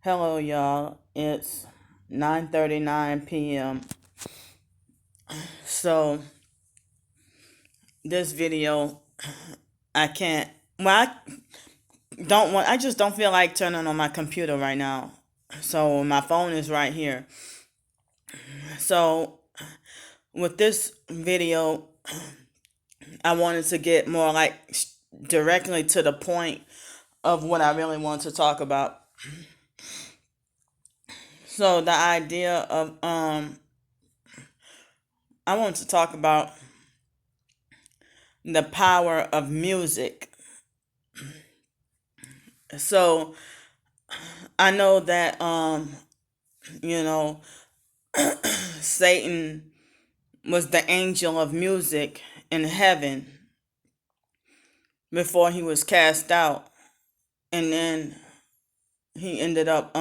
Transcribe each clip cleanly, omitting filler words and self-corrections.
Hello, y'all. It's 9:39 p.m. So this video, I can't. Well, I just don't feel like turning on my computer right now. So my phone is right here. So with this video, I wanted to get more like directly to the point of what I really want to talk about. So the idea of I want to talk about the power of music. So I know that you know Satan was the angel of music in heaven before he was cast out, and then he ended up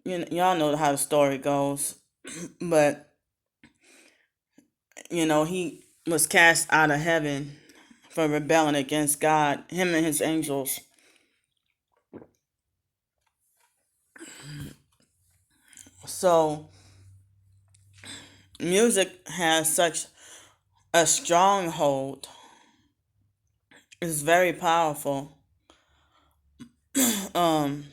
y'all know how the story goes. But he was cast out of heaven for rebelling against God, him and his angels. So music has such a stronghold. It's very powerful. um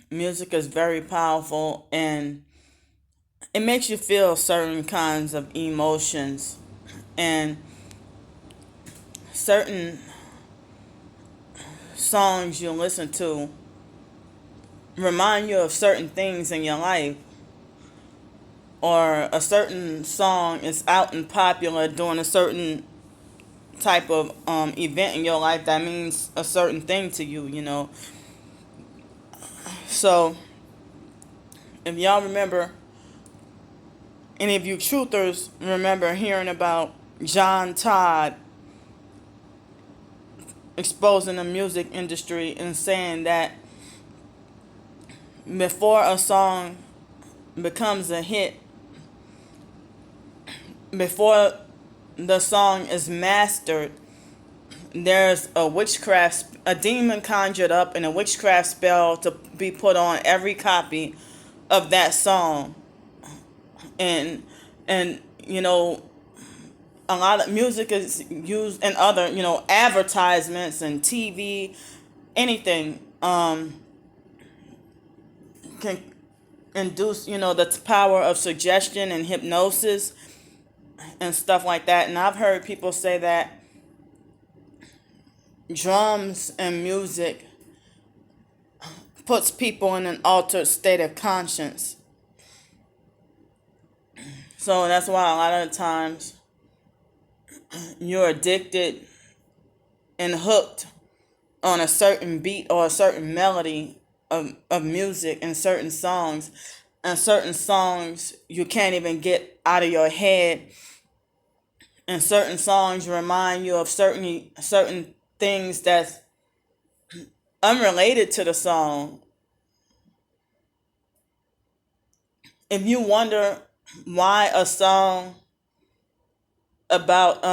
Music is very powerful, and it makes you feel certain kinds of emotions, and certain songs you listen to remind you of certain things in your life, or a certain song is out and popular during a certain type of event in your life that means a certain thing to you. So if y'all remember, any of you truthers remember hearing about John Todd exposing the music industry and saying that before a song becomes a hit, before the song is mastered, there's a demon conjured up and a witchcraft spell to be put on every copy of that song. And a lot of music is used in other, advertisements and TV, anything can induce, the power of suggestion and hypnosis and stuff like that. And I've heard people say that drums and music puts people in an altered state of conscience. So that's why a lot of the times you're addicted and hooked on a certain beat or a certain melody of music and certain songs. And certain songs you can't even get out of your head. And certain songs remind you of certain things that's unrelated to the song. If you wonder why a song about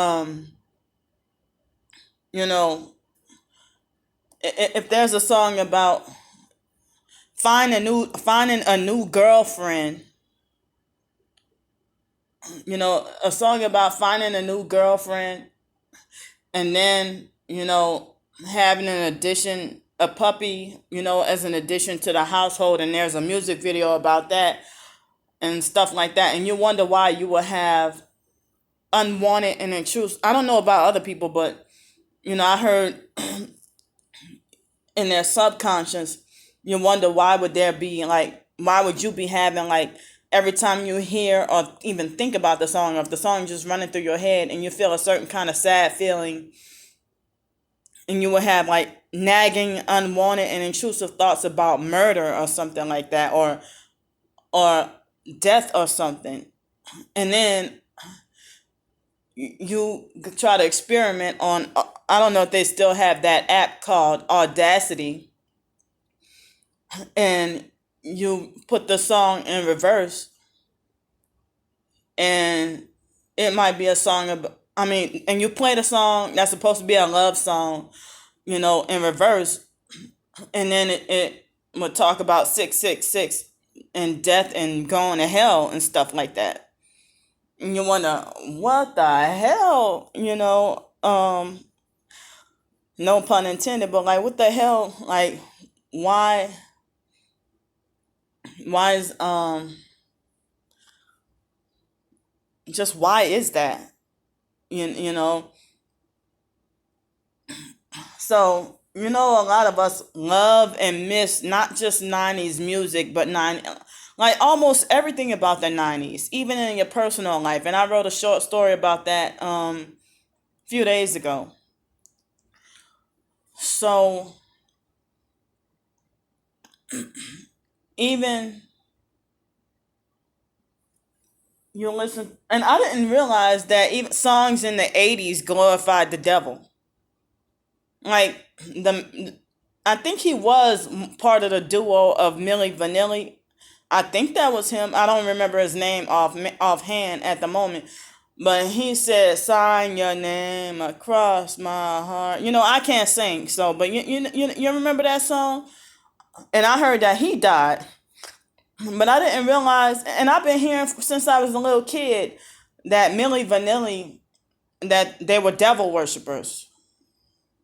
if there's a song about finding a new girlfriend, a song about finding a new girlfriend, and then having a puppy, as an addition to the household, and there's a music video about that and stuff like that, and you wonder why you will have unwanted and intrusive. I don't know about other people, but I heard in their subconscious, you wonder why would you be having, like, every time you hear or even think about the song, or if the song just running through your head and you feel a certain kind of sad feeling, and you will have like nagging, unwanted, and intrusive thoughts about murder or something like that, or death or something. And then you try to experiment on, I don't know if they still have that app called Audacity, and you put the song in reverse, and it might be a song and you play the song that's supposed to be a love song, in reverse, and then it would talk about 666 and death and going to hell and stuff like that. And you wonder, what the hell, no pun intended, but like, what the hell, like, why, is, just why is that, you know? So, a lot of us love and miss not just 90s music, but like almost everything about the 90s, even in your personal life. And I wrote a short story about that a few days ago. So, even you listen, and I didn't realize that even songs in the 80s glorified the devil. Like, I think he was part of the duo of Milli Vanilli. I think that was him. I don't remember his name offhand at the moment. But he said, "Sign your name across my heart." I can't sing, so but you remember that song? And I heard that he died, but I didn't realize. And I've been hearing since I was a little kid that Milli Vanilli, that they were devil worshippers.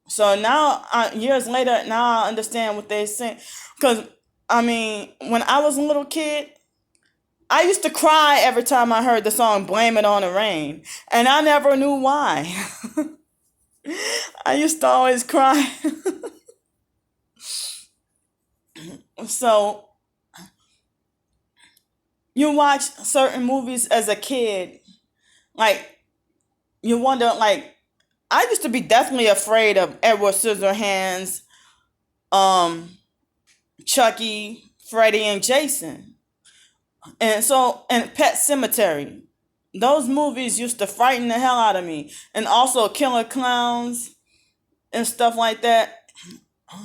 So now, years later, now I understand what they're saying. Because, I mean, when I was a little kid, I used to cry every time I heard the song Blame It on the Rain. And I never knew why. I used to always cry. So, you watch certain movies as a kid, like, you wonder, like, I used to be definitely afraid of Edward Scissorhands, um, Chucky, Freddy, and Jason. And Pet Cemetery. Those movies used to frighten the hell out of me. And also Killer Clowns and stuff like that.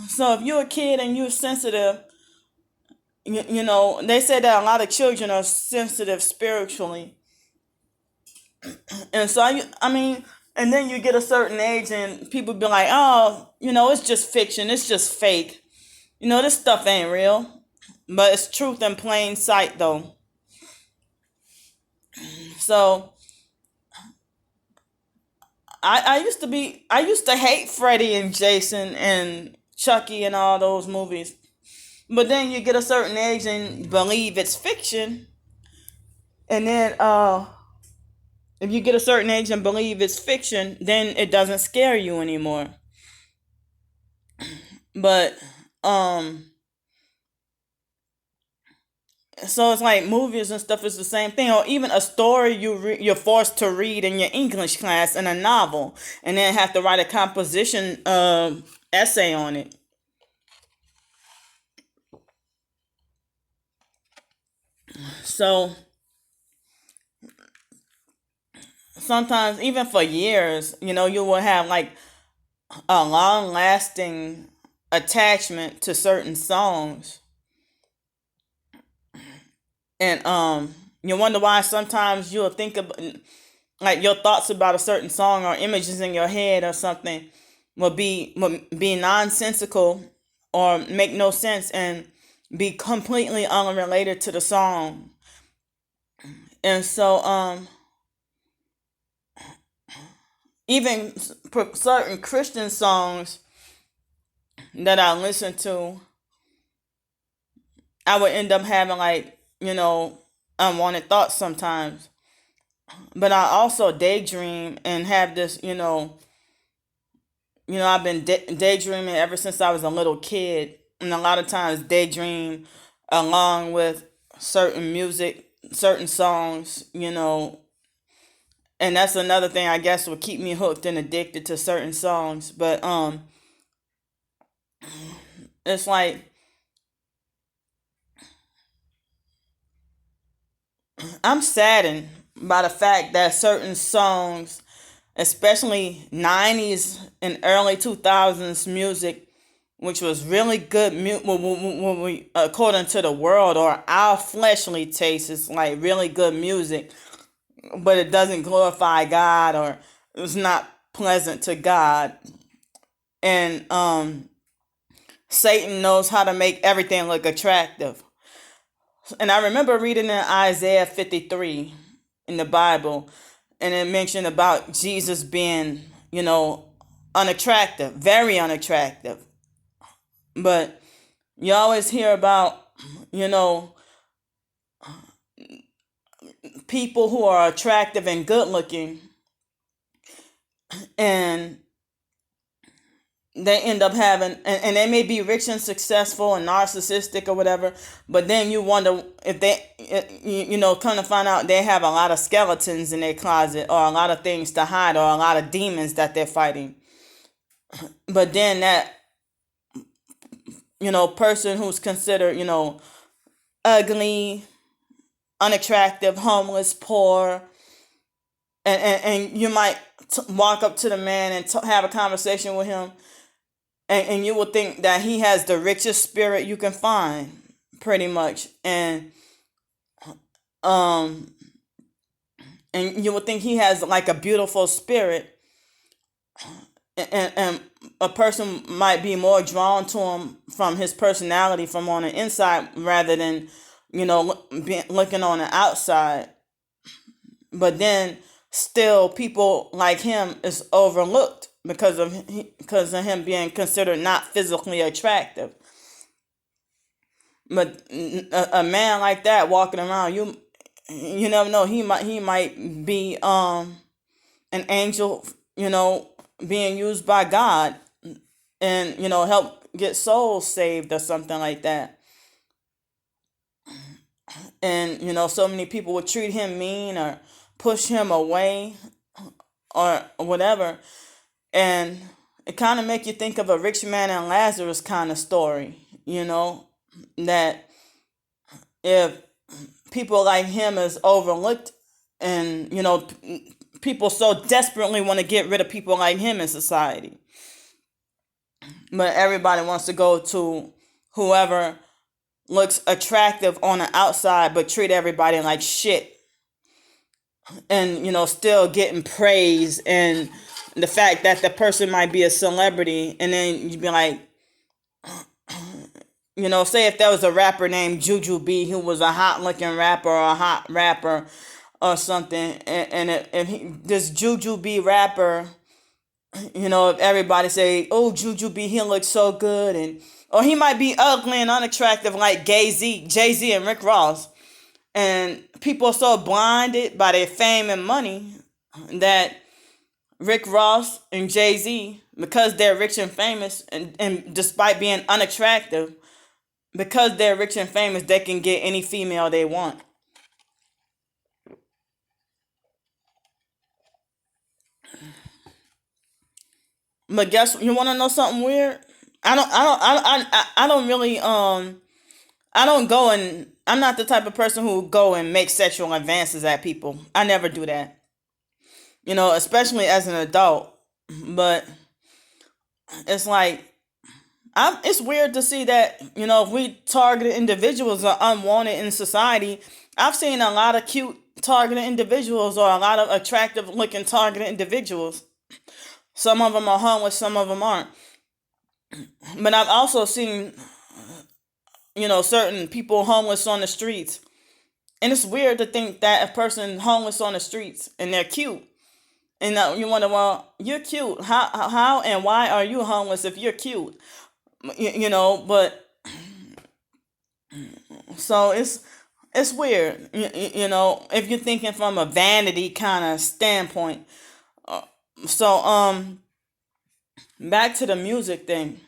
So if you're a kid and you're sensitive, they say that a lot of children are sensitive spiritually. And so, I mean, and then you get a certain age and people be like, oh, it's just fiction. It's just fake. This stuff ain't real. But it's truth in plain sight, though. So, I used to hate Freddy and Jason and Chucky and all those movies. But then you get a certain age and believe it's fiction. And then, if you get a certain age and believe it's fiction, then it doesn't scare you anymore. But, so it's like movies and stuff is the same thing, or even a story you're forced to read in your English class in a novel, and then have to write a composition essay on it. So sometimes, even for years, you will have like a long lasting attachment to certain songs. And you wonder why sometimes you'll think of, like, your thoughts about a certain song or images in your head or something will be nonsensical or make no sense and be completely unrelated to the song. And so even certain Christian songs that I listen to, I would end up having, like, unwanted thoughts sometimes. But I also daydream and have this, I've been daydreaming ever since I was a little kid. And a lot of times daydream along with certain music, certain songs, and that's another thing I guess will keep me hooked and addicted to certain songs. But it's like, I'm saddened by the fact that certain songs, especially 90s and early 2000s music, which was really good when we, according to the world or our fleshly taste, is like really good music, but it doesn't glorify God, or it's not pleasant to God. And Satan knows how to make everything look attractive. And I remember reading in Isaiah 53 in the Bible, and it mentioned about Jesus being, unattractive, very unattractive. But you always hear about, you know, people who are attractive and good looking, and they end up having, and they may be rich and successful and narcissistic or whatever, but then you wonder if they, kind of find out they have a lot of skeletons in their closet, or a lot of things to hide, or a lot of demons that they're fighting. But then that, person who's considered, ugly, unattractive, homeless, poor, and you might walk up to the man and have a conversation with him, and you will think that he has the richest spirit you can find, pretty much, and you would think he has like a beautiful spirit, and a person might be more drawn to him from his personality from on the inside rather than looking on the outside. But then still people like him is overlooked because of him being considered not physically attractive. But a man like that walking around, you never know, he might be an angel, being used by God, and help get souls saved or something like that. And so many people would treat him mean or push him away or whatever, and it kind of make you think of a rich man and Lazarus kind of story, that if people like him is overlooked, and people so desperately want to get rid of people like him in society, but everybody wants to go to whoever looks attractive on the outside but treat everybody like shit, and still getting praise, and the fact that the person might be a celebrity, and then you'd be like, say if there was a rapper named Juju B who was a hot looking rapper or a hot rapper or something, and if this Juju B rapper, if everybody say, oh, Juju B, he looks so good, or he might be ugly and unattractive like Jay-Z and Rick Ross, and people are so blinded by their fame and money that Rick Ross and Jay-Z, because they're rich and famous, and despite being unattractive, because they're rich and famous, they can get any female they want. But guess, you want to know something weird? I don't really I don't go and I'm not the type of person who go and make sexual advances at people. I never do that. Especially as an adult. But it's like, it's weird to see that, if we targeted individuals are unwanted in society. I've seen a lot of cute targeted individuals, or a lot of attractive looking targeted individuals. Some of them are homeless, some of them aren't. But I've also seen, certain people homeless on the streets. And it's weird to think that a person homeless on the streets and they're cute. And you wonder, well, you're cute. How and why are you homeless if you're cute? But so it's weird, if you're thinking from a vanity kind of standpoint. So back to the music thing.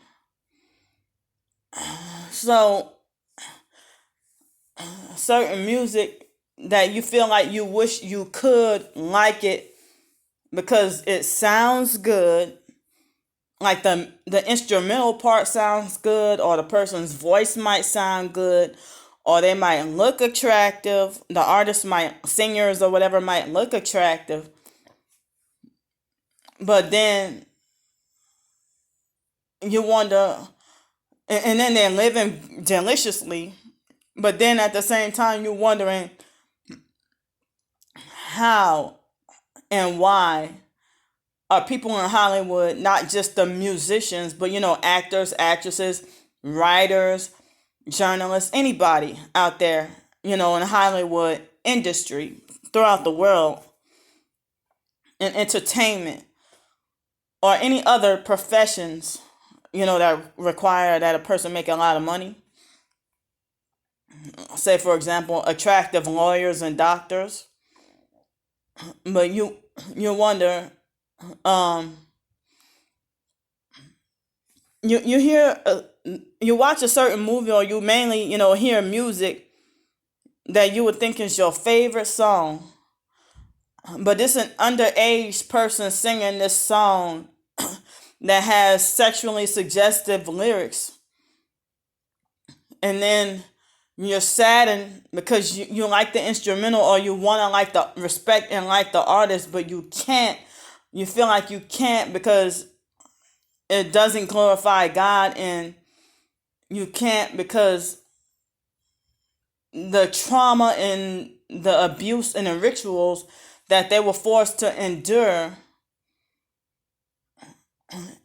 So certain music that you feel like you wish you could like it because it sounds good, like the instrumental part sounds good, or the person's voice might sound good, or they might look attractive, the artist might, singers or whatever, might look attractive, but then you wonder, and then they're living deliciously, but then at the same time you're wondering how and why are people in Hollywood, not just the musicians, but actors, actresses, writers, journalists, anybody out there, in the Hollywood industry throughout the world, in entertainment or any other professions, that require that a person make a lot of money. Say, for example, attractive lawyers and doctors. But you wonder, um, you hear, you watch a certain movie, or you mainly, hear music that you would think is your favorite song, but it's an underage person singing this song that has sexually suggestive lyrics, and then you're saddened because you like the instrumental, or you want to like the respect and like the artist, but you can't. You feel like you can't because it doesn't glorify God, and you can't because the trauma and the abuse and the rituals that they were forced to endure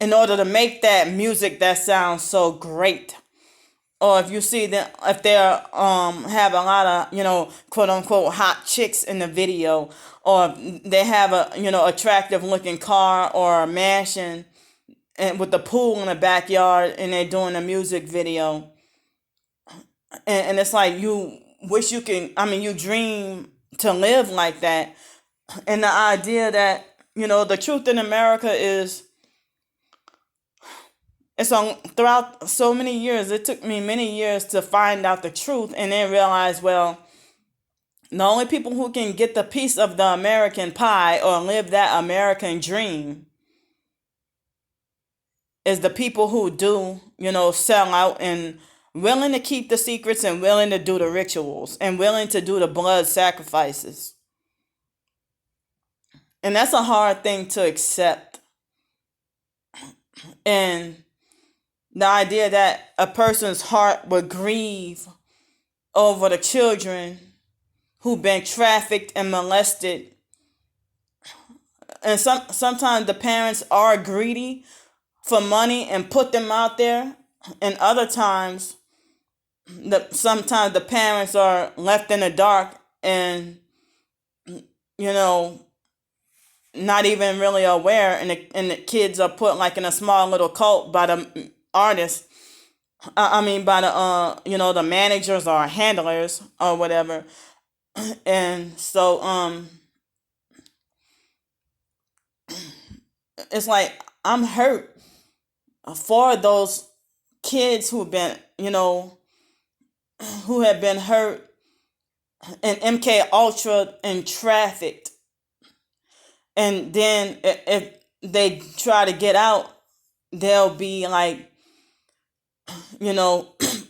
in order to make that music that sounds so great. Or if you see that, if they're have a lot of quote unquote hot chicks in the video, or they have a attractive looking car or a mansion and with the pool in the backyard, and they're doing a music video, and it's like you wish you can, you dream to live like that. And the idea that the truth in America is, it's on throughout so many years. It took me many years to find out the truth, and then realize, well, the only people who can get the piece of the American pie or live that American dream is the people who do, sell out and willing to keep the secrets, and willing to do the rituals, and willing to do the blood sacrifices. And that's a hard thing to accept. And the idea that a person's heart would grieve over the children who've been trafficked and molested. And sometimes the parents are greedy for money and put them out there. And other times, sometimes the parents are left in the dark, and not even really aware, and the kids are put like in a small little cult by the artists. By the the managers or handlers or whatever. And so it's like, I'm hurt for those kids who've been who have been hurt and MK Ultra and trafficked. And then if they try to get out, they'll be like,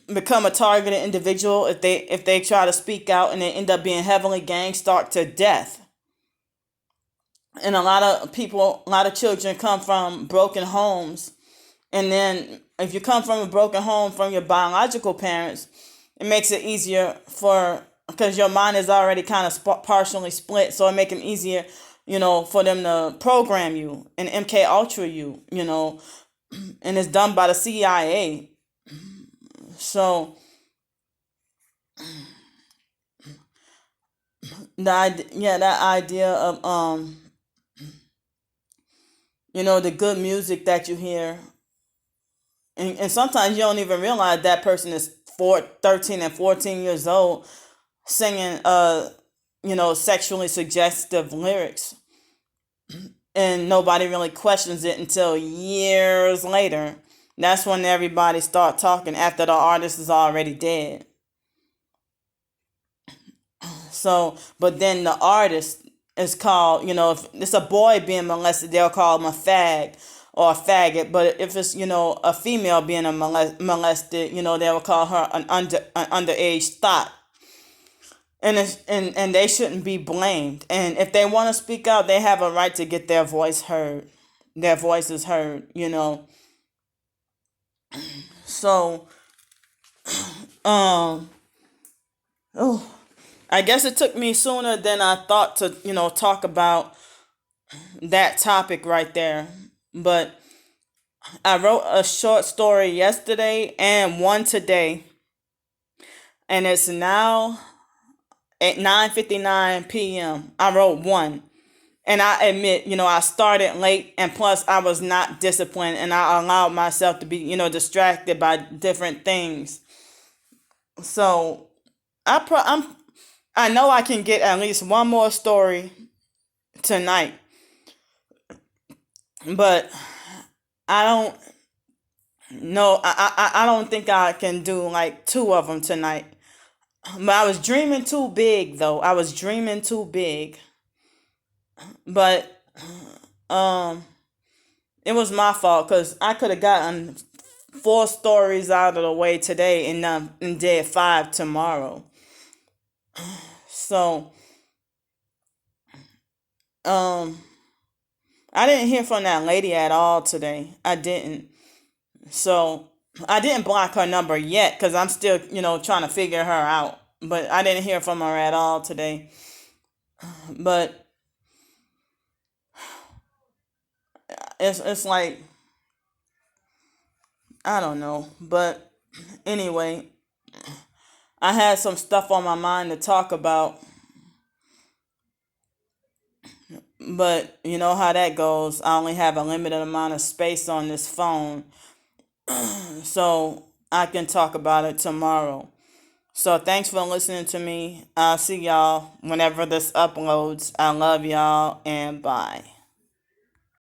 become a targeted individual if they try to speak out, and they end up being heavily gang-stalked to death. And a lot of children come from broken homes. And then if you come from a broken home from your biological parents, it makes it easier because your mind is already kind of partially split, so it makes it easier, for them to program you and MK Ultra you, and it's done by the CIA. So that idea of the good music that you hear, and sometimes you don't even realize that person is 13 and 14 years old singing sexually suggestive lyrics, and nobody really questions it until years later. That's when everybody start talking, after the artist is already dead. So, but then the artist is called, if it's a boy being molested, they'll call him a fag or a faggot. But if it's, a female being molested, they will call her an underage thought. And they shouldn't be blamed. And if they want to speak out, they have a right to get their voice heard. Their voices heard, So, oh, I guess it took me sooner than I thought to, talk about that topic right there. But I wrote a short story yesterday and one today, and it's now at 9:59 p.m. I wrote one. And I admit, I started late, and plus I was not disciplined, and I allowed myself to be, distracted by different things. So I know I can get at least one more story tonight, but I don't know. I don't think I can do like two of them tonight. But I was dreaming too big, though. I was dreaming too big. But um, it was my fault because I could have gotten four stories out of the way today and did five tomorrow. So um, I didn't hear from that lady at all today. I didn't. So I didn't block her number yet because I'm still, trying to figure her out. But I didn't hear from her at all today. But it's like, I don't know. But anyway, I had some stuff on my mind to talk about. But you know how that goes. I only have a limited amount of space on this phone. So I can talk about it tomorrow. So thanks for listening to me. I'll see y'all whenever this uploads. I love y'all and bye.